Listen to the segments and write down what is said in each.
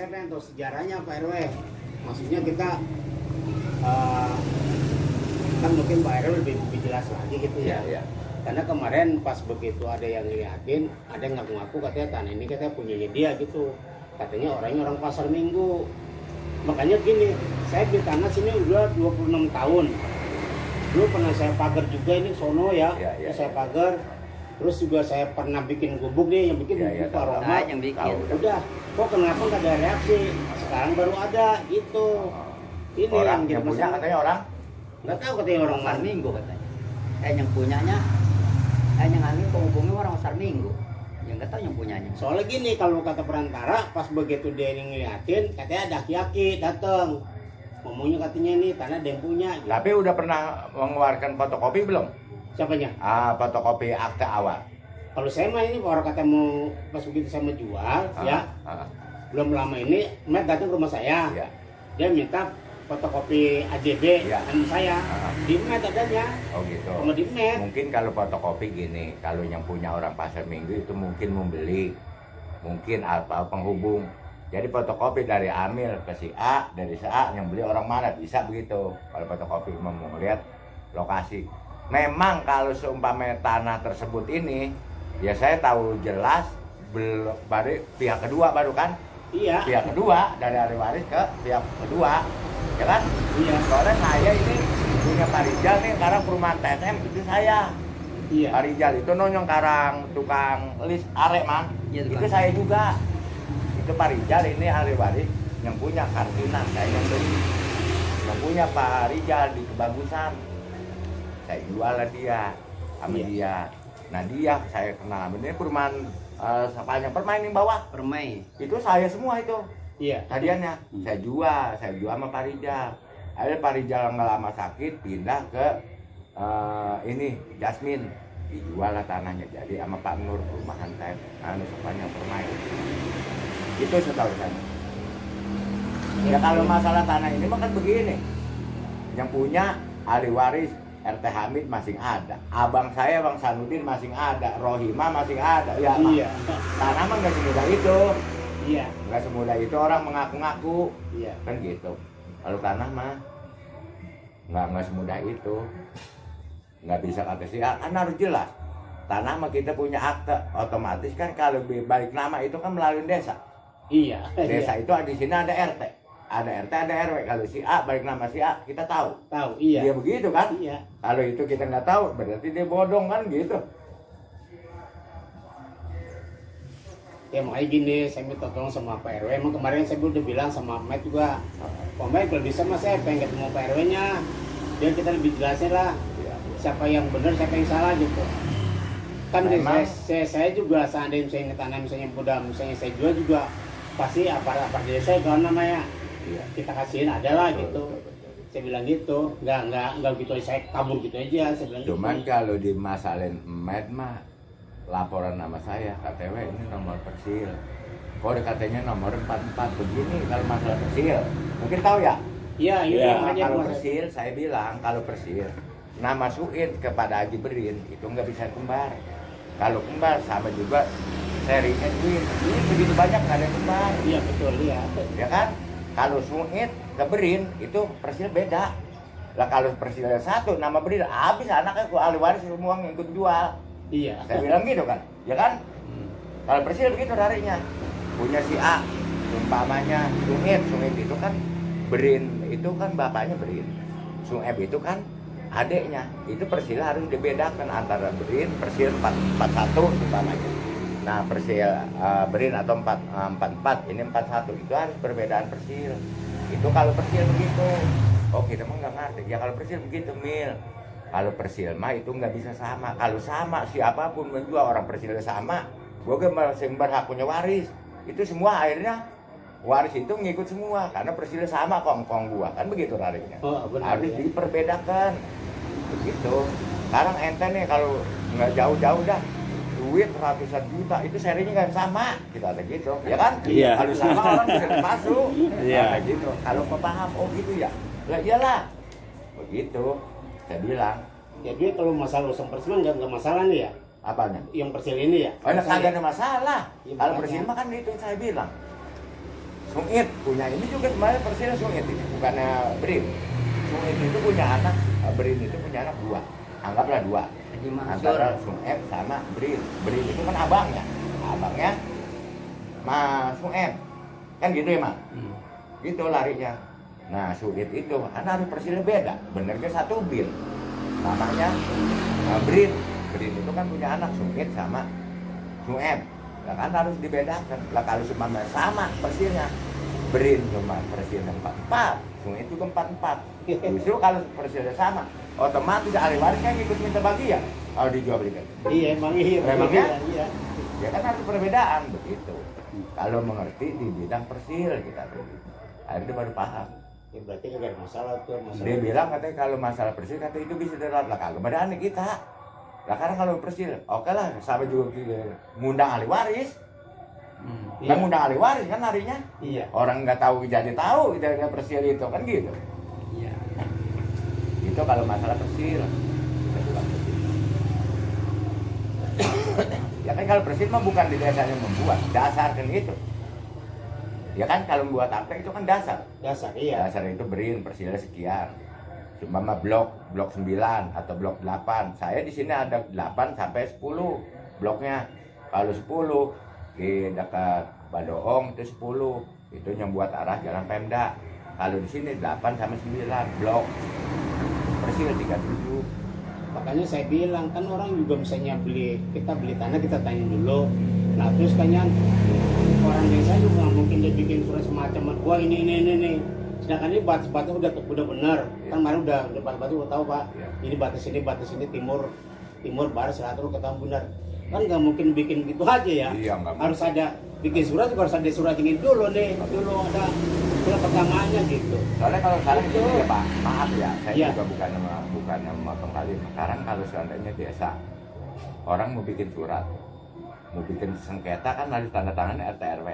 saya pengen tahu sejarahnya Pak RW. Maksudnya kita uh, kan mungkin Pak RW lebih jelas lagi gitu ya. Iya. Karena kemarin pas begitu ada yang ngeliatin, ada yang ngaku-ngaku katanya tanah ini katanya punyanya dia gitu. Katanya orangnya orang Pasar Minggu. Makanya gini, saya beli tanah sini udah 26 tahun. Dulu pernah saya pagar juga ini sono ya, saya pagar. Terus juga saya pernah bikin gubuk nih, yang bikin gubuk Pak Roma. Yang bikin. Udah, kok kenapa nggak ada reaksi? Sekarang baru ada, itu. Ini Orang yang yang punya katanya orang? Nggak tahu katanya orang Pasar mana. Minggu katanya. Yang punyanya, yang ngambil penghubungnya orang Pasar Minggu. Yang nggak tahu yang punyanya. Soalnya gini, kalau kata perantara, pas begitu dia ini ngeliatin, katanya ada aki-aki dateng. Ngomongnya katanya ini tanah ada yang punya. Gitu. Tapi udah pernah mengeluarkan fotokopi belum? Siapanya? Fotokopi akte awal. Kalau saya mah ini orang kata mau pas begitu saya mau jual, ya. Belum lama ini, Matt datang ke rumah saya. Ya. Dia minta fotokopi AJB anu saya. Di Matt adanya. Oh gitu. Sama di Matt. Mungkin kalau fotokopi gini, kalau yang punya orang Pasar Minggu itu mungkin membeli, mungkin apa penghubung. Jadi fotokopi dari Amil ke si A, dari si A yang beli orang mana, bisa begitu. Kalau fotokopi mau lihat lokasi. Memang kalau seumpamanya tanah tersebut ini, ya saya tahu jelas belum baru pihak kedua baru kan? Iya. Pihak kedua dari ahli waris ke pihak kedua, ya kan? Iya. Soalnya saya ini punya Pak Rijal nih, sekarang perumahan TSM itu saya. Iya. Pak Rijal itu nonyong karang tukang list arek man, Iya, itu saya juga. Itu Pak Rijal ini ahli waris yang punya Kartina, saya yang beli. Yang punya Pak Rijal di Kebagusan. Saya jual lah dia sama dia. Nah dia saya kenal, ini perumahan sepanjang permain yang bawah. Permai. Itu saya semua itu. Iya. Hadiahnya saya jual sama Pak Rijal. Akhirnya Pak Rijal nggak lama sakit pindah ke ini Jasmine, dijual lah tanahnya jadi sama Pak Nur perumahan saya sepanjang permain. Itu setahu saya. Ya kalau masalah tanah ini mah kan begini, yang punya ahli waris RT Hamid masih ada, abang saya Bang Sanudin masih ada, Rohima masih ada, ya Iya. tanah mah nggak semudah itu. Iya. Nggak semudah itu orang mengaku-ngaku, Iya. kan gitu. Kalau tanah mah nggak semudah itu, nggak bisa kata si kan harus jelas. Tanah mah kita punya akte, otomatis kan kalau balik nama itu kan melalui desa. Iya. Desa itu di sini ada RT, ada RW. Kalau si A balik nama si A kita tahu. Tahu. Iya. Dia begitu kan? Iya. Kalau itu kita nggak tahu, berarti dia bodong kan gitu. Ya makanya gini, saya minta tolong sama Pak RW. Emang kemarin saya udah bilang sama Matt juga, Pak Matt kalau bisa mas saya pengen ketemu Pak RW-nya, biar kita lebih jelasnya lah, siapa yang benar, siapa yang salah gitu. Kan Memang, saya juga seandainya misalnya tanah misalnya udah misalnya saya jual juga pasti apa desa itu namanya kita kasihin ada lah gitu. Saya bilang gitu, nggak gitu saya kabur gitu aja. Saya bilang cuman gitu. kalau dimasalin Med mah laporan nama saya KTW ini nomor persil. Kode katanya nomor 44 begini kalau masalah persil. Mungkin tahu ya? Iya, makanya kalau masalah- persil saya bilang kalau persil nama Suid kepada Haji Berin itu nggak bisa kembar. Kalau kembar sama juga seri Edwin. Ini begitu banyak nggak ada yang kembar. Iya betul ya. Ya kan? Kalau Suid ke Berin itu persil beda. Lah kalau persil satu nama Berin habis anaknya ke ahli waris semua ngikut jual. Iya. Saya bilang gitu kan, ya kan? Kalau persil begitu larinya. Punya si A, umpamanya Sungeb itu kan Berin, itu kan bapaknya Berin. Sungeb itu kan adeknya. Itu persil harus dibedakan antara Berin, persil 441 umpamanya. Nah persil Berin atau 44, ini 41, itu harus perbedaan persil. Itu kalau persil begitu. Oh kita mah nggak ngerti. Ya kalau persil begitu Mil. Kalau persil mah itu nggak bisa sama. Kalau sama siapapun menjual orang persilnya sama, gue masih berhak punya waris. Itu semua akhirnya waris itu ngikut semua karena persilnya sama kongkong gua kan begitu tariknya. Oh, benar, Harus ya. diperbedakan. Begitu. Sekarang ente nih kalau nggak jauh-jauh dah duit ratusan juta itu serinya nggak sama kita ada gitu ya kan? Iya. Kalau sama orang bisa masuk. Iya. Nah, gitu. Kalau mau paham oh gitu ya. Lah iyalah. Begitu. Saya bilang, Jadi kalau masalah urusan persil nggak masalah nih ya? apanya? Yang persil ini ya? Oh, kagak ada masalah. Ya, Kalau makanya. persil mah kan itu saya bilang. Sungit punya ini juga sebenarnya Persil Sungit ini, bukannya Brin. Sungit itu punya anak, Brin itu punya anak 2. Anggaplah 2. Haji Mansur. Antara Sungep sama Brin. Brin itu kan abangnya. Abangnya Mas Sungep. Kan gitu ya, Mak? Gitu larinya. Nah, Sungit itu karena harus Persilnya beda. Benernya satu Bin. Namanya Brin. Brin itu kan punya anak Sungit sama Sungep. Lah kan harus dibedakan. Lah kalau sama Persilnya, Brin cuma Persilnya 44, Sungit juga 44. Justru kalau Persilnya sama, otomatis ahli waris kan ikut minta bagian kalau dijual belikan. Iya, emang iya. Memangnya? Iya. Ya kan harus perbedaan begitu. Kalau mengerti di bidang Persil kita begitu. Akhirnya baru paham. Ya berarti nggak ada masalah tuh. Dia bilang katanya kalau masalah Persil kata itu bisa dirawat lah kagak beda aneh kita. Lah karena kalau Persil, oke lah sama juga ngundang ahli waris. Kan ngundang ahli waris kan harinya. Iya. Orang nggak tahu jadi tahu dari Persil itu kan gitu. Iya. Itu kalau masalah Persil. Kita bukan Persil. Ya kan kalau Persil mah bukan di desanya membuat, dasar kan itu. Ya kan kalau membuat akta itu kan dasar. Dasar iya. Dasar itu Brin Persilnya sekian. Cuma blok 9 atau blok 8. Saya di sini ada 8 sampai 10 bloknya. Kalau 10 di dekat Badoong itu 10. Itu yang buat arah Jalan Pemda. Kalau di sini 8 sampai 9 blok. Persil 37. Makanya saya bilang kan orang juga misalnya kita beli tanah kita tanya dulu. Nah terus kayaknya orang desa juga nggak mungkin dia bikin surat semacam gua ini. Sedangkan ini batas-batas udah benar. Kan kemarin udah batas-batas udah tahu Pak. Ini batas ini timur barat selatan ketahuan benar. Kan nggak mungkin bikin gitu aja ya. Iya, harus ada bikin surat juga harus ada surat ini dulu nih. Dulu ada surat pertamanya gitu. Soalnya kalau sekarang itu ya Pak, maaf ya, saya Iya. juga bukan memotong kali. Sekarang kalau seandainya desa orang mau bikin surat, mau bikin sengketa kan harus tanda tangan RT RW.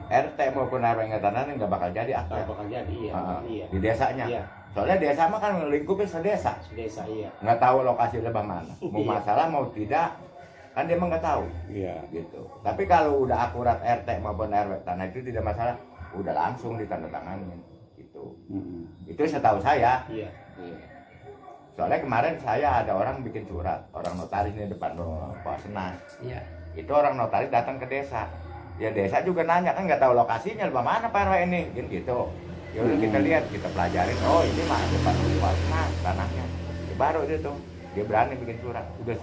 RT maupun RW nggak tanda tangan nggak bakal jadi akta. Nggak bakal jadi iya. Di desanya. Iya. Soalnya desa mah kan lingkupnya sedesa. Desa iya. Nggak tahu lokasi lebah mana. Mau Iya. masalah mau tidak, kan dia emang nggak tahu. Iya. Gitu. Tapi kalau udah akurat RT maupun RW tanah itu tidak masalah, udah langsung ditandatangani. Gitu. Itu setahu saya. Iya. Soalnya kemarin saya ada orang bikin surat, orang notaris ini depan Pak Senas. Iya. Itu orang notaris datang ke desa. Ya desa juga nanya kan nggak tahu lokasinya, di mana Pak RW ini, gitu. Ya udah kita lihat, kita pelajarin. Oh ini mah depan Pak Senas tanahnya. Ya, baru dia tuh, dia berani bikin surat. Udah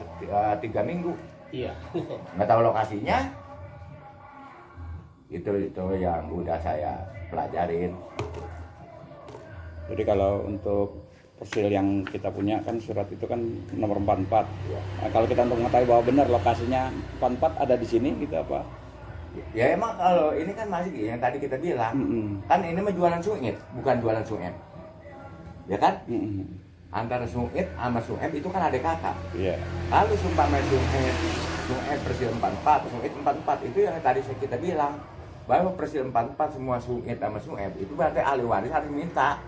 3 minggu. Iya. Nggak tahu lokasinya. Itu yang udah saya pelajarin. Jadi kalau untuk Persil yang kita punya kan surat itu kan nomor 44. Ya. Nah, kalau kita untuk mengetahui bahwa benar lokasinya 44 ada di sini gitu apa? Ya emang kalau ini kan masih yang tadi kita bilang, kan ini mah jualan sungit, bukan jualan sungit. Ya kan? Antara sungit sama sungit itu kan adik kakak. Iya. Kalau sumpah sungit Persil 44, sungit 44 itu yang tadi kita bilang bahwa Persil 44 semua sungit sama sungit itu berarti ahli waris harus minta.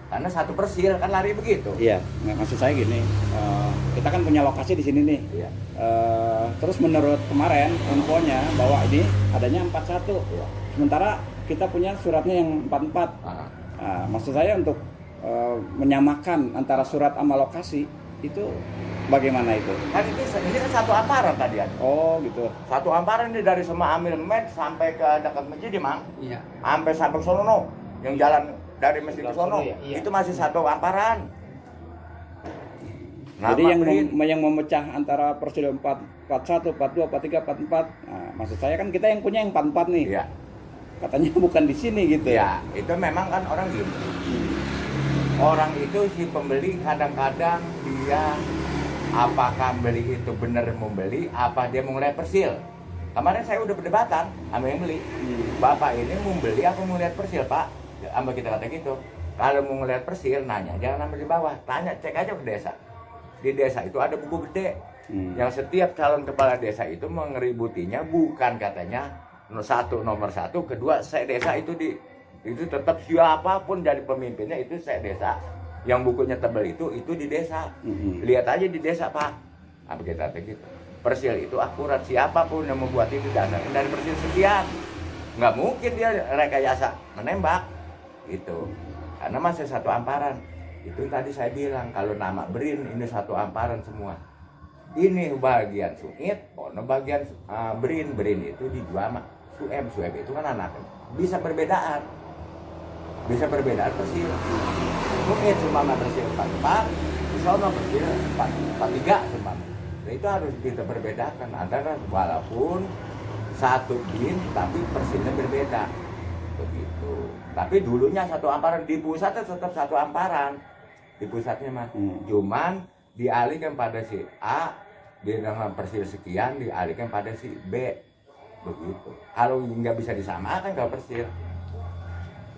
Karena satu Persil kan lari begitu. Iya, maksud saya gini, kita kan punya lokasi di sini nih. Iya. Terus menurut kemarin infonya bahwa ini adanya 41. Iya. Sementara kita punya suratnya yang 44. Ah. Nah, maksud saya untuk menyamakan antara surat sama lokasi itu bagaimana itu? Kan ini kan satu amparan tadi ada. Oh gitu. Satu amparan ini dari Sema Amil Med sampai ke dekat masjid Mang. Iya. Sampai sono yang jalan dari masjid ke sono. Iya. Itu masih satu amparan. Jadi Nama yang memecah antara Persil 41, 42, 43, 44. Nah, maksud saya kan kita yang punya yang 44 nih. Iya. Katanya bukan di sini gitu. Ya, itu memang kan orang gini. Orang itu si pembeli kadang-kadang dia apakah beli itu benar mau beli, apa dia mau ngeliat Persil. Kemarin saya udah perdebatan sama yang beli. Bapak ini mau beli apa mau ngeliat Persil, Pak? Sama kita kata gitu. Kalau mau ngeliat Persil, nanya jangan ambil di bawah, tanya cek aja ke desa. Di desa itu ada buku gede. Yang setiap calon kepala desa itu mengeributinya bukan katanya nomor satu, kedua saya desa itu tetap siapapun jadi pemimpinnya itu saya desa. Yang bukunya tebal itu di desa. Lihat aja di desa Pak. Apa kita gitu. Persil itu akurat, siapapun yang membuat itu dasarnya dari Persil sekian. nggak mungkin dia rekayasa menembak gitu, karena masih satu amparan. Itu tadi saya bilang kalau nama Brin ini satu amparan semua. Ini bagian Sungit, ono bagian Brin itu dijual sama Sueb itu kan anak bisa perbedaan persil. Sungit seumpama persil 44, di sono persil 43 seumpama. Nah, itu harus kita perbedakan antara walaupun satu bin tapi persilnya berbeda begitu. Tapi dulunya satu amparan, di pusat tetap satu amparan di pusatnya mah. Cuman dialihkan pada si A dengan persil sekian, dialihkan pada si B begitu. Kalau nggak bisa disamakan kalau persil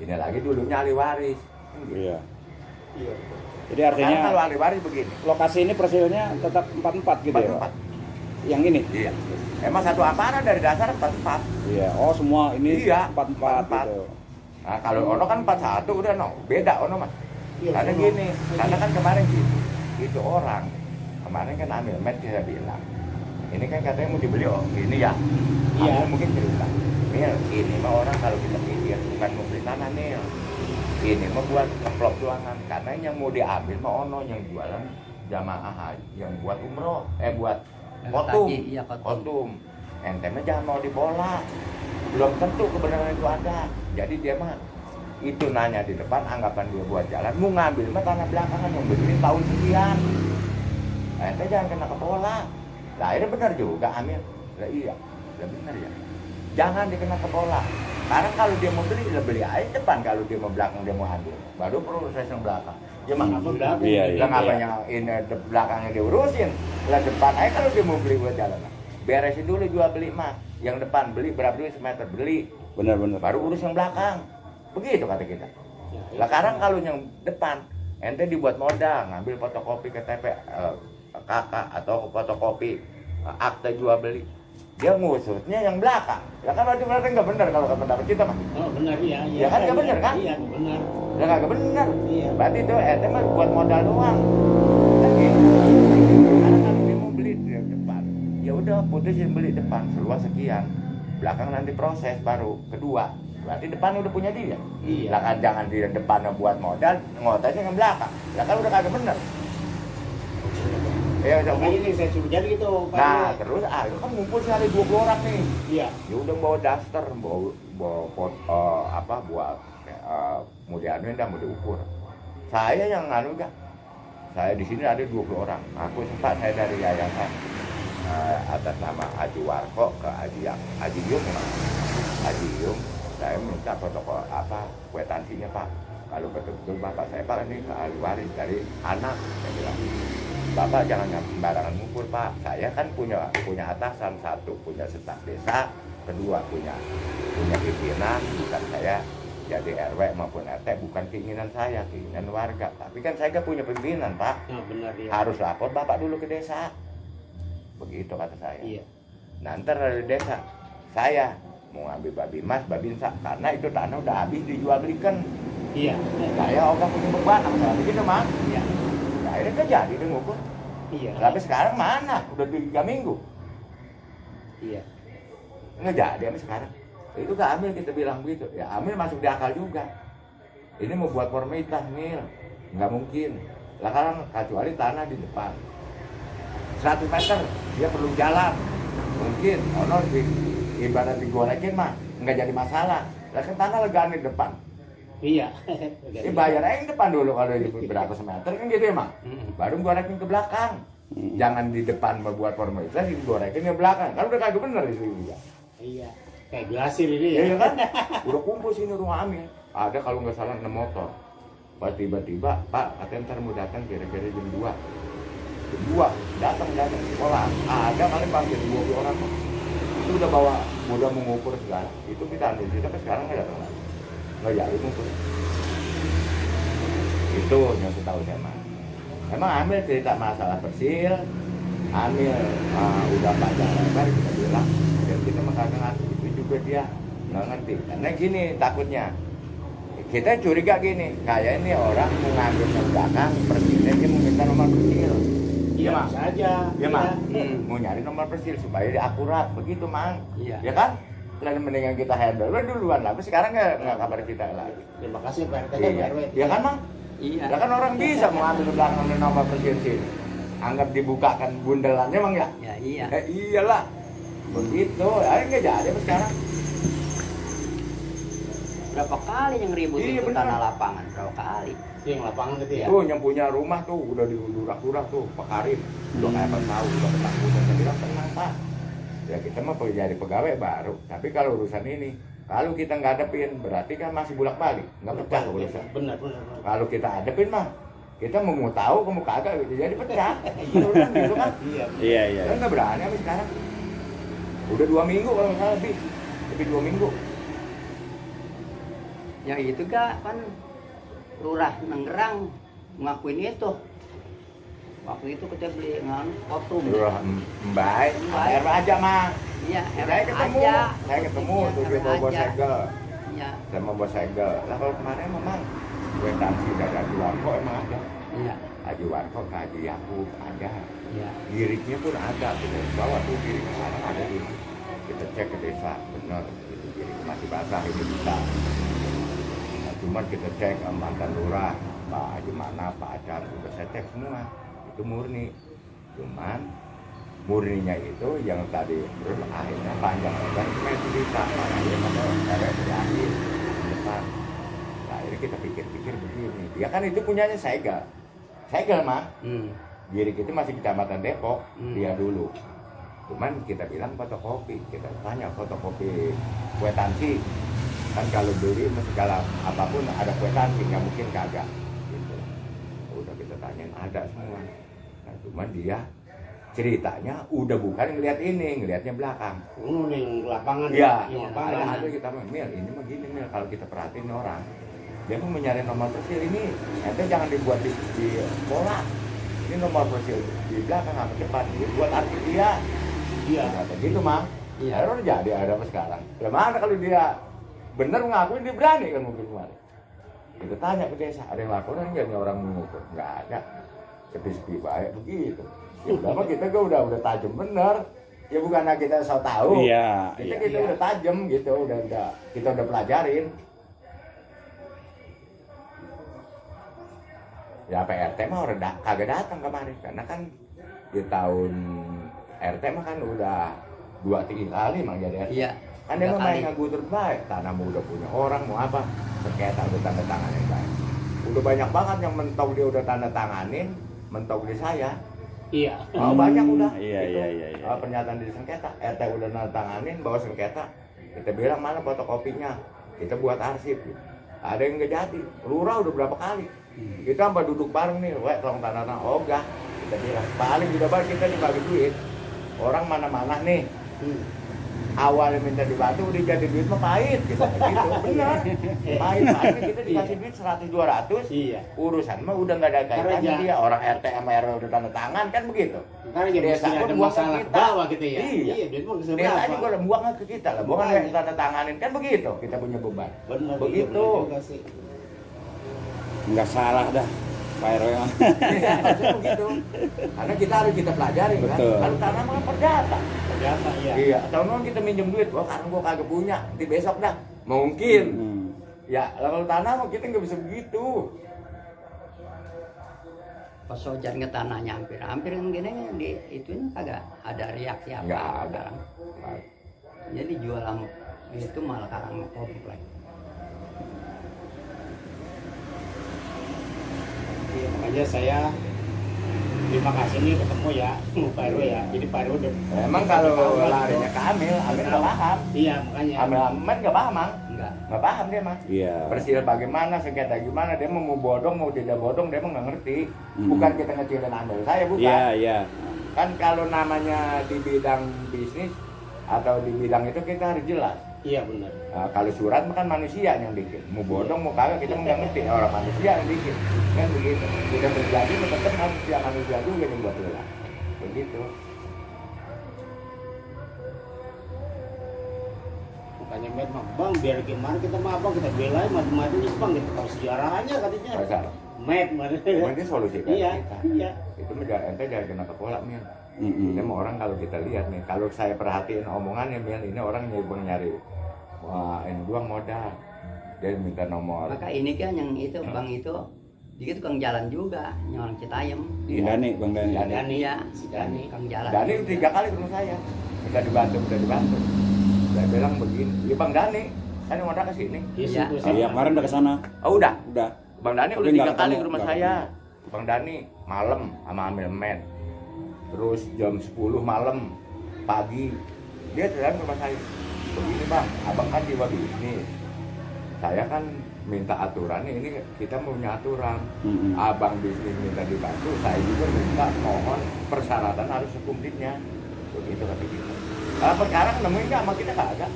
ini lagi dulunya ahli waris gitu. Iya. Iya. Jadi artinya karena kalau ahli waris begini lokasi ini persilnya tetap 44 gitu ya, Pak? 44. Yang ini? Iya. Emang satu amparan dari dasar 44. Iya. Oh, semua ini Iya, 44 gitu. Nah, kalau ono kan 41 udah beda ono mah. Iya, Karena sama. gini, karena kan kemarin gitu. Itu orang kemarin kan ambil met saya bilang. Ini kan katanya mau dibeli ini ya. Iya. Ambil mungkin cerita. Nil, ini mah orang kalau kita pikir bukan mau beli tanah Nil. Ini mah buat ngeplok doangan. Karena yang mau diambil mah ono yang jualan jamaah haji, yang buat umroh, buat kotum. Iya, Kotum. Ente mah jangan mau dibola. Belum tentu kebenaran itu ada. Jadi dia mah itu nanya di depan, anggapan dia buat jalan, mau ngambil mah tanah belakangan yang beli tahun sekian. Ente jangan kena kebola. Nah, akhirnya benar juga Amir. Lah iya, lah benar ya. Jangan dikena kebola. Karena kalau dia mau beli, lah beli aja depan. Kalau dia mau belakang, dia mau ambil. Baru proses yang belakang. Ya mah apa belakang? Iya, iya. Apa yang ini belakangnya diurusin? Lah depan aja kalau dia mau beli buat jalan. Beresin dulu jual beli mah. Yang depan beli berapa duit semeter beli. Benar-benar. Baru urus yang belakang. Begitu kata kita. Ya, Lah sekarang kalau yang depan ente dibuat modal ngambil fotokopi KTP kakak atau fotokopi akta jual beli, dia ngusutnya yang belakang. Ya kan berarti nggak benar kalau pendapat kita mah. Oh benar ya. Ya kan nggak benar kan? Iya benar. Ya nggak benar. Iya. Berarti itu ente mah buat modal doang. Kan gitu. Karena kalau dia mau beli di depan, ya udah putusin beli depan seluas sekian. Belakang nanti proses baru kedua. Berarti depan udah punya dia. Iya. Lah kan jangan di depannya buat modal, ngotesnya yang belakang. Ya kan udah kagak bener. Ya, Makanya ini saya suruh jadi gitu Pak. nah terus itu kan ngumpul sekali 20 orang nih. Iya. Ya udah bawa daster, bawa buat mau dianuin dah, mau diukur. Saya yang nganu enggak. Saya di sini ada 20 orang. Aku sempat saya dari yayasan atas nama Haji Warko ke Haji Yung ya. Haji Yung, saya minta protokol kwetansinya Pak. Kalau betul-betul Bapak saya Pak ini ahli waris dari anak, saya bilang. Bapak jangan sembarangan ngumpul Pak. Saya kan punya atasan, satu punya staf desa, kedua punya pimpinan. Bukan saya jadi RW maupun RT, bukan keinginan saya, keinginan warga. Tapi kan saya kan punya pimpinan Pak. Nah, benar ya. Harus lapor Bapak dulu ke desa. Begitu kata saya. Iya. Nah ntar dari desa saya mau ngambil babi mas, babi insa, karena itu tanah udah habis dijual belikan. Iya. Saya ogah punya beban, sama begitu Mas. Iya. Nah, akhirnya kan jadi dia ngukur. Iya. Tapi sekarang mana? Udah 3 minggu. Iya. Nggak jadi sampai sekarang. Itu Kak Amil kita bilang begitu. Ya Amil masuk di akal juga. Ini mau buat formalitas nih. Nggak mungkin. Lah sekarang kecuali tanah di depan. 100 meter dia perlu jalan. Mungkin honor ibarat digorekin mah nggak jadi masalah. Lah kan tanah legaan di depan. Iya. Bayar aja yang depan dulu kalau berapa semeter kan gitu ya Mak. Baru gorekin ke belakang. Jangan di depan membuat formalitas, digorekin ke belakang. Kan udah kagak bener itu juga. Iya. Kayak glasir ini Iya ya. kan? Udah kumpul sini rumah Amil. Ada kalau nggak salah 6 motor. Pas tiba-tiba, Pak, katanya ntar mau datang kira-kira jam 2. Jam 2, datang sekolah. Ada kali panggil 20 orang. Itu udah bawa, udah mengukur segala. Itu kita ambil, tapi sekarang nggak datang lagi. Nggak jadi mengukur. Itu yang saya tahu saya Mas. Emang Amil cerita masalah persil. Amil udah panjang lebar kita bilang. Dan kita mengatakan itu juga dia nggak ngerti. Karena gini takutnya. Kita curiga gini, kayak ini orang mau ngambil yang belakang, persilnya dia mau minta nomor persil. Iya, Mak? saja. Iya, Mak? Mau nyari nomor persil supaya dia akurat, begitu, Mang. Iya. Ya kan? Lain mendingan kita handle duluan lah. Tapi sekarang nggak kabar kita lagi. Terima kasih Pak RT kan Pak RW. Ya kan Mang? Iya. Ya kan orang bisa mau ambil di belakang nomor presiden sini. Anggap dibukakan bundelannya Mang ya? Ya iya. Iyalah. Begitu. Akhirnya nggak jadi apa sekarang. Berapa kali yang ribut Iya, itu bener. tanah lapangan? Berapa kali? Yang lapangan gitu ya. Tuh yang punya rumah tuh udah diurak-urak tuh Pak Karim. Udah kayak apa tahu, udah ketakutan. Saya bilang tenang Pak. Ya kita mah jadi pegawai baru. Tapi kalau urusan ini, kalau kita nggak hadepin, berarti kan masih bolak-balik, nggak pecah urusan. Benar. Kalau kita hadepin mah, kita mau tahu, kamu kagak, jadi pecah. Urusan gitu kan? Iya. Iya. Kan nggak berani apa sekarang. Udah 2 minggu kalau nggak salah lebih 2 minggu. Ya itu gak kan lurah Nenggerang ngakuin itu. Waktu itu kita beli kotum. Udah baik, air aja mah. Iya, Saya ketemu, aja. saya ketemu Iya, tuh dia bawa bos aja. segel, Iya, sama bos segel. Lah kalau kemarin memang gue taksi dari Haji Warko emang ada. iya, Haji Warko ke Haji Yakub ada. iya. Giriknya pun ada, kita bawa tuh girik ke sana ada di. Kita cek ke desa, benar itu girik masih basah itu bisa. Nah, cuman kita cek mantan lurah, Pak Haji Mana, Pak Acan, udah saya cek semua, itu murni. Cuman murninya itu yang tadi terus akhirnya panjang lebar cuma itu bisa, makanya ada dari akhir di depan. Nah, akhirnya kita pikir-pikir begini, dia kan itu punyanya segel mah. Girik itu masih kecamatan Depok, dia dulu. Cuman kita bilang fotokopi, kita tanya fotokopi kwitansi. Kan kalau beli segala apapun ada kwitansi, nggak mungkin kagak. Gitu. Udah kita tanyain ada semua. Nah, cuman dia ceritanya udah bukan ngeliat ini, ngeliatnya belakang. Ning lapangan. Iya, Yang lapangan. ada kita Mil, ini mah gini Mil, kalau kita perhatiin orang, dia mau mencari nomor persil ini, nanti jangan dibuat di bola. Ini nomor persil di belakang apa depan, dibuat arti dia. Iya. Kata gitu mah. Iya. Akhirnya jadi ada apa sekarang? Ya mana kalau dia bener ngakuin dia berani kan mungkin kemarin. Kita tanya ke desa, ada yang laporan nggak nih orang mengukur? Nggak ada. Sepi-sepi baik begitu. Ya udah mah kita udah tajam bener. Ya bukannya kita so tahu. Iya, Kita iya. udah tajam gitu, udah kita udah pelajarin. Ya PRT mah udah kagak datang kemarin karena kan di tahun RT mah kan udah 2-3 kali mang jadi RT. Iya. Kan dia 3 mah kali. main ngagutur baik, tanah mau udah punya orang mau apa, sengketa udah tanda tanganin baik. Udah banyak banget yang mentok dia udah tanda tanganin, mentok di saya. Iya. Oh, banyak udah. Iya, Gitu. iya. Pernyataan di sengketa, RT udah tanda tanganin bawa sengketa. Kita bilang mana fotokopinya, kita buat arsip. Ada yang nggak jadi, lurah udah berapa kali. Kita sampai duduk bareng nih, tolong tanda tangan, ogah. Kita bilang paling juga balik kita dibagi duit. Orang mana-mana nih, awalnya minta dibantu udah jadi duit mah pahit gitu, gitu. Benar, pahit kita dikasih duit 100-200, Iya. urusan mah udah nggak ada kaitannya Karena dia, orang RT sama RW udah tanda tangan kan begitu. Karena jadi Desa mesti pun ada buang ke masalah kita. bawah gitu ya. Iya. duit pun Desa seberapa. juga udah buang ke kita lah, bukan Makanya. yang tanda tanganin kan begitu, kita punya beban. Benar. Begitu. benar juga sih. Nggak salah dah, Pak RW mah. Iya, harusnya begitu. Karena kita harus kita pelajari kan. Betul. Kalau tanah mah perdata. Ternyata iya. Iya, tahun kita minjem duit, wah karena gua kagak punya, nanti besok dah. Mungkin. Ya, kalau tanah mah kita nggak bisa begitu. Pas sojan ke tanahnya hampir yang gini di itu kagak ada reaksi apa. Nggak ada. Jadi jual sama itu malah karang komplek. Iya, makanya saya terima kasih nih ketemu ya Pak RW ya. Jadi Pak RW udah. Emang kalau larinya ke Amil nggak paham. Iya makanya. Amil nggak paham, Mang. Enggak. Nggak paham dia, Mang. Iya. Persil bagaimana, sengketa gimana, dia mau bodong, mau tidak bodong, dia mah nggak ngerti. Bukan kita ngecilin Amil saya, bukan. Iya, iya. Kan kalau namanya di bidang bisnis atau di bidang itu kita harus jelas. Iya benar. Nah, kalau surat mah kan manusia yang bikin, mau bodong mau kagak kita nggak ngerti, orang manusia yang bikin, kan begitu. Kita terjadi tetap manusia juga yang buat ulah, begitu. Makanya Met mah bang biar gimana kita mah abang kita belain mati-mati bang kita tahu sejarahnya katanya. Masa? Met mana? Ini solusi kan Iya, kita. iya. Itu ente jangan kena kepala Mil. Ini mau orang kalau kita lihat nih, kalau saya perhatiin omongannya Mil, ini orang nyari wah ini doang modal. Dia minta nomor. Maka ini kan yang itu bang itu dia tukang jalan juga, yang orang Citayam. Bang Dani. Dani, Iya, si Dani. tukang jalan. Dani juga. 3 kali ke rumah saya. Minta dibantu. Saya bilang begini, ya Bang Dani, kan yang modal ke sini. Iya. Iya, kemarin udah ke sana. Oh udah. Udah. Bang Dani Tapi udah 3 nggak kali ketemu, ke rumah nggak saya. Bang Dani malam sama ambil Met. Terus jam 10 malam, pagi dia datang ke rumah saya. Begini Bang, abang kan jiwa bisnis. Saya kan minta aturannya, ini kita punya aturan. Abang bisnis minta dibantu, saya juga minta mohon persyaratan harus hukumnya. Begitu kata kita. Kalau sekarang nemuin nggak sama kita kagak?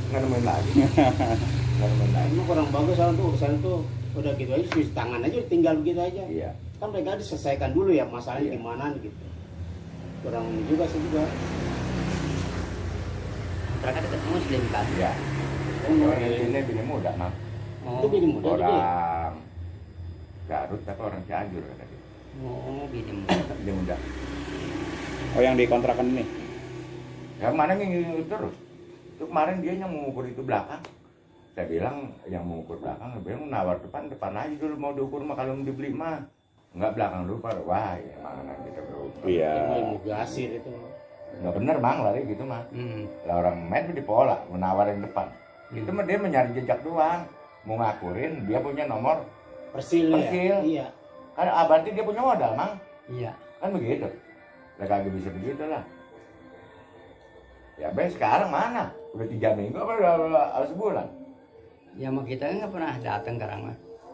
Nggak nemuin lagi. Nggak nemuin lagi. Emang kurang bagus soalnya tuh urusan tuh udah gitu aja cuci tangan aja tinggal begitu aja. Iya. Kan mereka diselesaikan dulu ya masalahnya Iya. gimana gitu. Kurang juga sih juga. Mereka dekat Muslim kan. Iya. Oh, Ini bini muda mah. Itu bini muda juga ya? Orang Garut tapi orang Cianjur kata dia. Oh, bini Bini muda. Oh, yang dikontrakan ini. Yang mana ngingin terus? Itu kemarin dia yang mengukur itu belakang. Saya bilang yang mengukur belakang, dia bilang nawar depan aja dulu mau diukur mah kalau mau dibeli mah. Enggak belakang dulu Pak. Wah, ya mana kita berukur. Iya. Ilmu gasir itu. Enggak bener Bang lari gitu mah. Lah orang main di pola menawar yang depan. Itu mah dia mencari jejak doang. Mau ngakurin dia punya nomor Persil ya? Persil. Iya. kan berarti dia punya modal Mang. Iya. Kan begitu. Lah kagak bisa begitu lah. Ya be sekarang mana? Udah 3 minggu apa udah sebulan? Ya mau kita kan nggak pernah datang ke Rangma.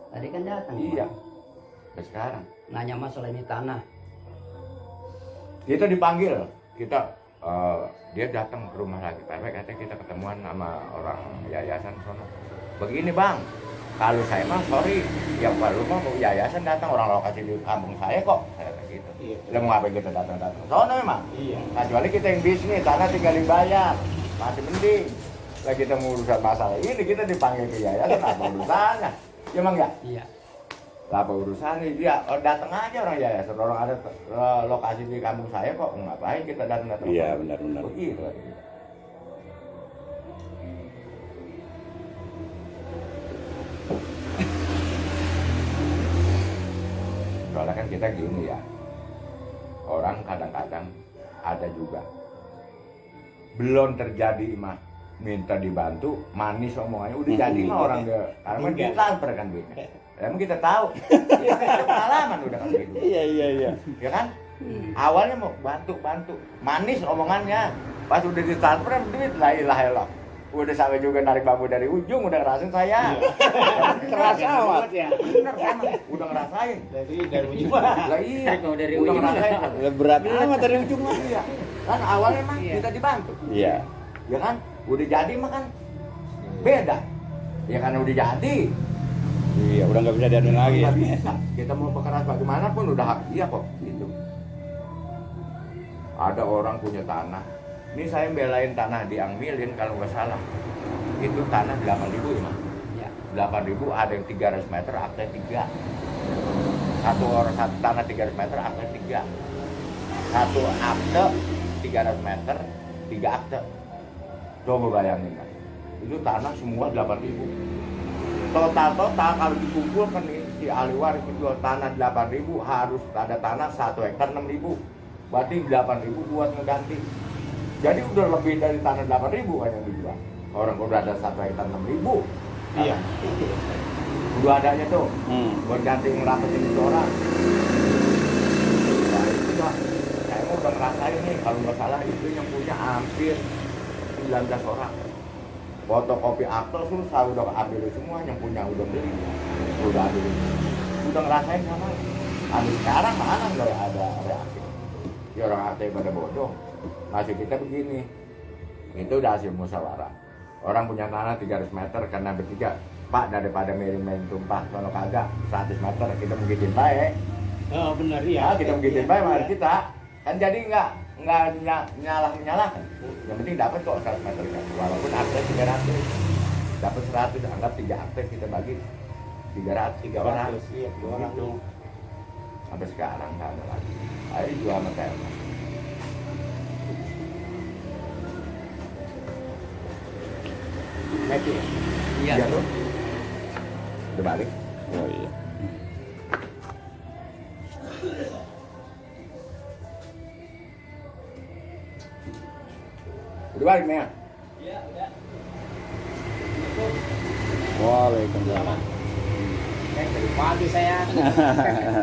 Tadi kan datang. Iya. Sampai sekarang. Nanya masalah ini tanah. Kita dipanggil, dia datang ke rumah lagi, Pak. Katanya kita ketemuan sama orang yayasan sono. Begini Bang, kalau saya mah sorry, yang baru mah mau yayasan datang orang lokasi di kampung saya kok, saya kata gitu. Iya. Lah mau ngapain kita datang-datang? Sono emang. Iya. Kecuali kita yang bisnis, tanah tinggal dibayar, masih mending. Lah kita mau urusan masalah ini kita dipanggil ke yayasan apa urusannya? Ya Mang ya? Iya. Lah apa urusannya dia datang aja orang yayasan, orang ada lokasi di kampung saya kok ngapain kita datang-datang? Iya, benar-benar. Begitu kata dia. Soalnya kan kita gini ya, orang kadang-kadang ada juga belum terjadi mah minta dibantu, manis omongannya udah jadi mah orang dia, karena kan dia transfer kan duitnya. Emang kita tahu, ya kan ada pengalaman udah kan gitu. Iya. Ya kan? Awalnya mau bantu, manis omongannya, pas udah ditransfer duit la ilaha illallah. Udah sampai juga narik bambu dari ujung, udah ngerasain saya. Kerasa amat. ya. Bener sama, udah ngerasain. Dari ujung mah. Lah iya, Kalau dari udah ujung ngerasain. Berat amat dari ujung mah. Iya, kan awalnya mah Iya. kita dibantu. Iya. Ya kan? Udah jadi mah kan beda. Ya kan udah jadi. Iya, udah nggak bisa diaduin lagi ya. Nggak bisa. Kita mau berkeras bagaimanapun udah hak dia kok. Gitu. Ada orang punya tanah. Ini saya belain tanah di Angmilin kalau nggak salah. Itu tanah 8.000 ya Mas. Iya. 8.000 ada yang 300 meter, akte 3. Satu tanah 300 meter, akte 3. Satu akte 300 meter, 3 akte. Coba bayangin kan. Itu tanah semua 8.000. Total kalau dikumpulkan nih si ahli waris jual tanah 8.000 harus ada tanah 1 hektar 6.000. Berarti 8.000 buat ngeganti. Jadi udah lebih dari tanah 8.000 kan yang dijual. Orang udah ada 1 hektar 6.000. Iya. Udah adanya tuh. Buat ganti ngerapetin itu orang. Nah itu dah. Saya mau udah ngerasain nih kalau nggak salah itu yang punya hampir 19 orang. Fotokopi akte susah udah ambil semua, yang punya udah beli, udah ambil, udah ngerasain sama. Ambil sekarang mana nggak ada reaksi? Ya orang akte pada bodoh. Masih kita begini, itu udah hasil musyawarah. Orang punya tanah 300 meter karena bertiga, Pak daripada miring-miring tumpah kalau kagak 100 meter kita menggitin baik. Oh benar ya. Kita menggitin baik mari kita. Kan jadi nyalah-nyalahkan. Yang penting dapat kok 100 meter kan. Walaupun akte 300, dapat 100, anggap 3 akte kita bagi 300, 300, iya, 2 orang. gitu. Sampai sekarang nggak ada lagi. Ayo jual sama saya. Naik ya. Iya. Iya tuh. Udah balik. Oh iya. Udah balik nih. Iya, udah. Waalaikumsalam. Dari pagi saya.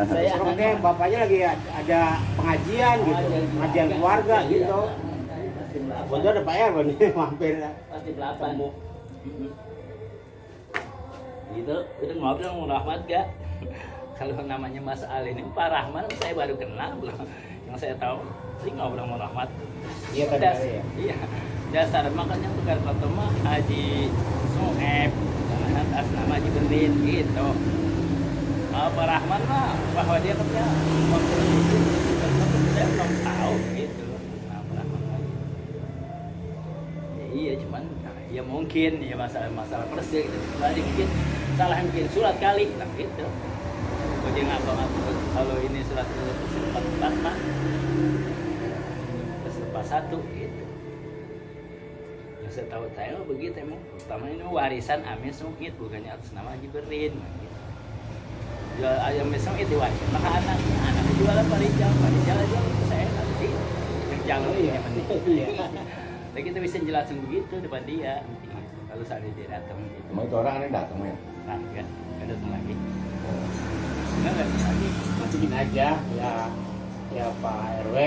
Saya deh bapaknya lagi ada pengajian gitu, pengajian keluarga gitu. Betul ada Pak Erwan nih mampir. Pasti 8. Gitu, udah ngobrol sama Rahmat gak? Kalau namanya Mas Ali ini Pak Rahmat saya baru kenal belum. Yang saya tahu sih ngobrol sama Rahmat. Iya tadi ya. Iya. Dasar makanya tukar foto mah Haji Soeb atas nama Haji Berdin gitu. Pak Rahman mah bahwa dia kerja waktu itu saya belum tahu gitu. Nah, Pak Rahman lagi. Ya, iya cuman ya mungkin ya masalah persis gitu. Tadi mungkin salah bikin surat kali nah gitu. Jadi ngatur kalau ini surat empat mah pas 1 gitu. Yang saya tahu saya begitu emang. Pertama ini warisan Amin Sungit bukannya atas nama Haji Berdin. Gitu. Jual ayam mesem itu diwajib maka anaknya jualan parijal aja itu saya nanti yang jalan Iya. iya. Nah, kita bisa jelasin begitu depan dia gitu. Kalau seandainya dia datang gitu. Mau itu orang ini datang ya. Nah, kan nggak datang lagi. Nggak datang lagi. Nanti gini aja ya Pak RW,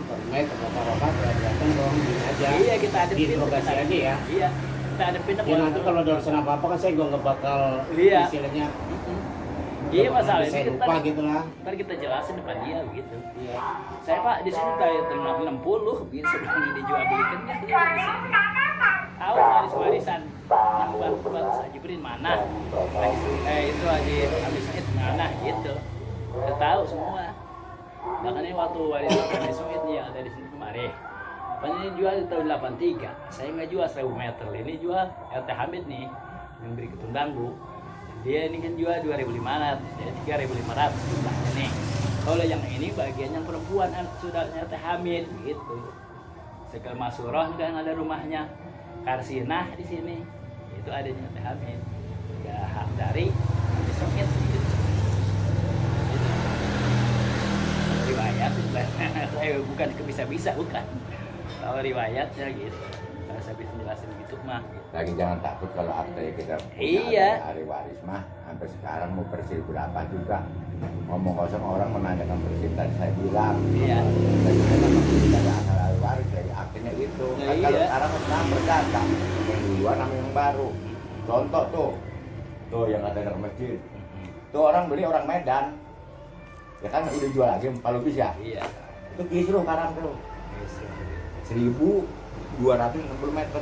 Permet, sama Pak Rokat ya datang dong gini aja. Iya kita ada Diinterogasi aja ya. Iya kita ada pindah. Ya nanti kalau ada urusan apa-apa kan saya juga nggak bakal Iya. istilahnya. Iya masalah ini saya kita lupa gitu lah. ntar kita jelasin depan dia gitu. Iya. Saya Pak di sini dari terminal 60 gitu sebelum dijual belikan kan dia di sini. Tahu warisan nah buat Haji Berdin mana? Itu Haji Habis Said mana gitu. Kita tahu semua. Bahkan ini waktu warisan Habis Said nih yang ada di sini kemarin. Apanya ini jual di tahun 83. Saya nggak jual 1000 meter. Ini jual LT Hamid nih yang beri ketundang Bu. Dia ini kan jual 2.500, jadi 3.500 jumlahnya nih. Kalau yang ini bagian yang perempuan saudaranya Teh Hamid gitu. Sekel Masuroh kan ada rumahnya. Karsinah di sini. Itu adanya Teh Hamid. Ya hak dari Songit gitu. Gitu. Riwayat saya bukan bisa-bisa bukan. Kalau riwayatnya gitu. Kalau saya bisa jelasin gitu mah. Lagi jangan takut kalau akte kita Iya. ahli waris mah sampai sekarang mau persil berapa juga ngomong kosong orang menanyakan persil tadi saya bilang Iya. dari mana masih ada asal ahli waris dari aktenya itu Nah, kan kalau iya. sekarang sekarang berdata yang duluan sama yang baru contoh tuh yang ada di masjid tuh orang beli orang Medan ya kan udah jual lagi Pak Lubis ya Iya. itu kisruh sekarang tuh 1.260 meter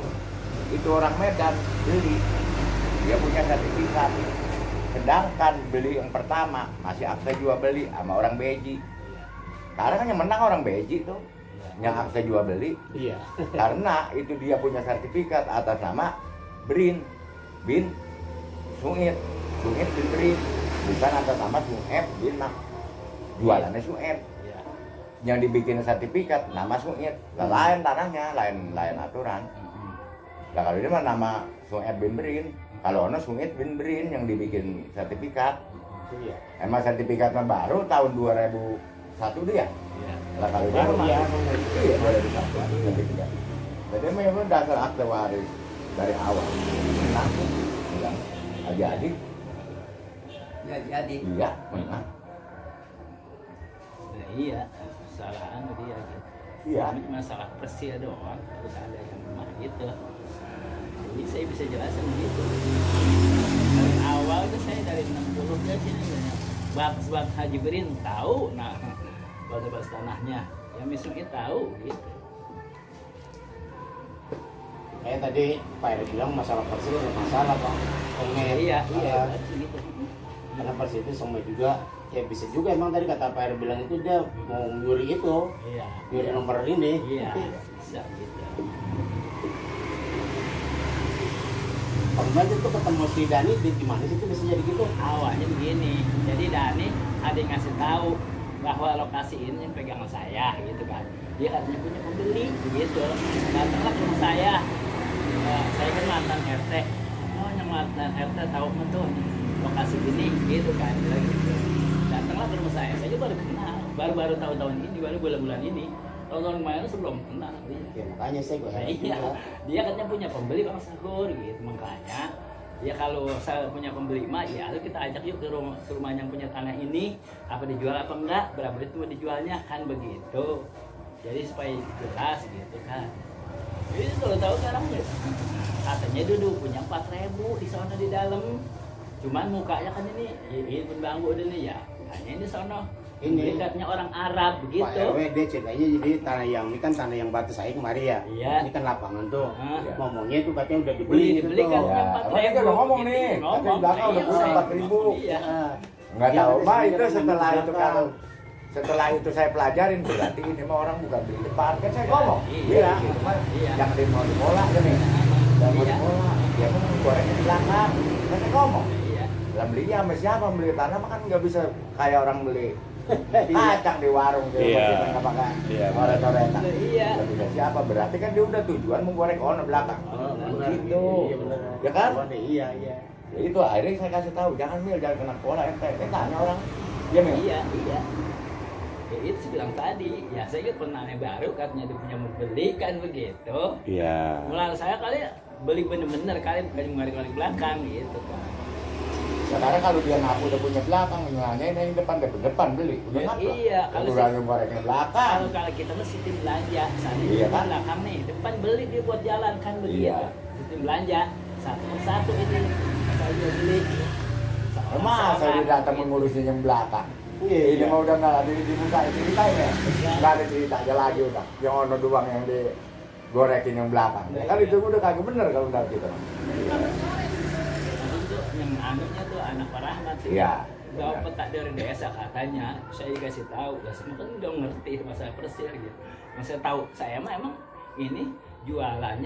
itu orang Medan beli dia punya sertifikat sedangkan beli yang pertama masih akte jual beli sama orang Beji sekarang kan yang menang orang Beji tuh yang akte jual beli Iya. karena itu dia punya sertifikat atas nama bin Su'id bin Brin bukan atas nama Su'eb bin Mak jualannya Su'eb Iya. yang dibikin sertifikat nama Su'id lain tanahnya lain aturan. Nah kalau ini mah nama Su'ed bin Brin, kalau ono Su'id bin Brin yang dibikin sertifikat. Iya. Emang sertifikatnya baru tahun 2001 dia. Iya. Lah kalau dia Baru mah ya. iya 2001 sertifikat. Jadi memang dasar akte waris dari awal. Menang, bilang jadi, Ya jadi. iya menang. Nah, iya, kesalahan dia gitu. Iya. Ini masalah persil doang, harus ada yang mah gitu. Jadi saya bisa jelasin gitu. Dari awal tuh saya dari 60 ke sini bak Haji Berdin tahu, nah bahas tanahnya, yang misalnya tahu gitu. Kayak tadi Pak Eri bilang masalah persil ada masalah Pak. Iya, Iya. gitu. Karena pas itu sama juga ya bisa juga emang tadi kata Pak R bilang itu dia mau nyuri itu, Iya. nyuri nomor ini. Iya, bisa gitu. Pernah itu ketemu si Dani di gimana sih itu bisa jadi gitu? Awalnya begini, jadi Dani ada yang ngasih tahu bahwa lokasi ini yang pegangan saya gitu kan. Dia katanya punya pembeli gitu. Datanglah ke rumah saya. Saya kan mantan RT. Oh, yang mantan RT tahu betul lokasi ini gitu kan. Bilang gitu. Datanglah ke rumah saya juga baru kenal. Baru-baru tahun-tahun ini, baru bulan-bulan ini. Tahun-tahun kemarin sebelum kenal dia. Ya makanya saya gue heran Iya, juga. dia katanya punya pembeli Bang Sahur gitu, makanya ya kalau saya punya pembeli mah ya kita ajak yuk ke rumah yang punya tanah ini, apa dijual apa enggak, berapa itu mau dijualnya kan begitu. Jadi supaya jelas gitu kan. Jadi kalau tahu sekarang ya, katanya duduk punya 4.000 di sana di dalam. Cuman mukanya kan ini pun bangku ini ya, hanya ini sono. Ini. Dekatnya orang Arab Pak begitu. RW dia ceritanya jadi tanah yang ini kan tanah yang batu saya kemarin ya. Iya. Ini kan lapangan tuh. Ah. Ngomongnya itu katanya udah dibeli gitu Dibeli kan tuh. Ya, emang dia udah ngomong nih, katanya di belakang udah punya 4.000. Iya. Nggak Iya, tahu katanya mah saya itu kan setelah di itu belakang. kan setelah itu saya pelajarin berarti ini mah orang bukan beli depan kan saya ngomong Iya. gitu mah Iya. jangan di mau dimola kan nih jangan mau Iya. dimola dia mah gorengnya di belakang kan saya ngomong Iya. lah belinya sama siapa beli tanah mah kan nggak bisa kayak orang beli Iya. kacang di warung dia Iya. nggak pakai Iya, oret-oretan Iya. nggak bisa siapa berarti kan dia udah tujuan mau goreng ke ono belakang Oh, benar. gitu Iya benar. ya kan Iya iya. ya itu akhirnya saya kasih tahu jangan Mil jangan kena pola ente tanya orang dia Mil Iya, iya. Ya, itu sih bilang tadi, ya saya kan pernah yang baru katanya dia punya mau beli kan begitu. Iya. Mulai saya kali beli bener-bener kali bukan mengarik-ngarik belakang gitu kan. sekarang kalau dia ngaku udah punya belakang nanya ini depan beli udah Ya, ngaku iya, kalau udah gorengnya belakang Kalau kita mah sistem belanja, sana Iya, di kan? belakang nih, depan beli dia buat jalan kan begitu. Iya. Sistem belanja satu persatu ini saya juga beli. masa dia datang mengurusin yang belakang Iya, ini iya. mau udah nggak ada dibuka ceritanya nggak ada cerita aja lagi udah yang ono doang yang digorekin yang belakang ya kan itu udah kagak bener kalau udah gitu Itu yang anaknya tuh anak Pak Rahmat tuh. Iya. Dapat tak dari desa katanya, saya dikasih tahu, lah semua kan udah ngerti masalah persir gitu. Yang saya tahu, saya mah emang ini jualan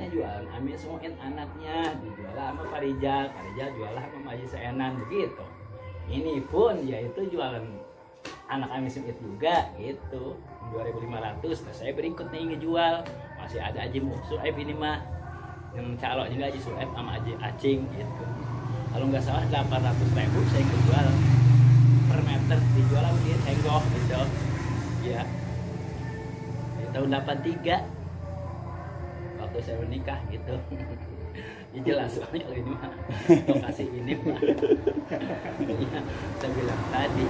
Amin semuain anaknya, dijual sama Pak Rijal jualan sama Maji Senan begitu. Ini pun yaitu jualan anak Amin Semit juga gitu, 2.500. Nah saya berikut nih ngejual, masih ada Aji Suhaib ini mah, yang calon juga Aji Suhaib sama Aji Acing gitu. Kalau nggak salah 800.000 saya jual per meter, dijual sama dia tenggoh gitu ya di tahun 83 waktu saya menikah gitu. Ya jelas soalnya kalau ini mah lokasi ini mah ya, saya bilang tadi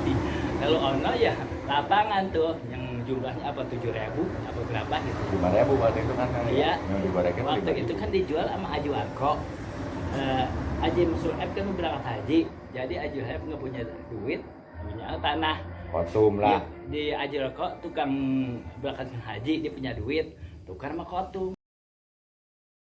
kalau ono ya lapangan tuh yang jumlahnya apa 7.000 apa berapa gitu 5.000 waktu itu kan iya yang digorekin waktu itu kan dijual sama Aju Arko. Aji Suhaib kan mau berangkat haji, jadi Aji Suhaib nggak punya duit, punya tanah. konsum lah Di Aji Arko tukang berangkat haji dia punya duit, tukar sama kotum.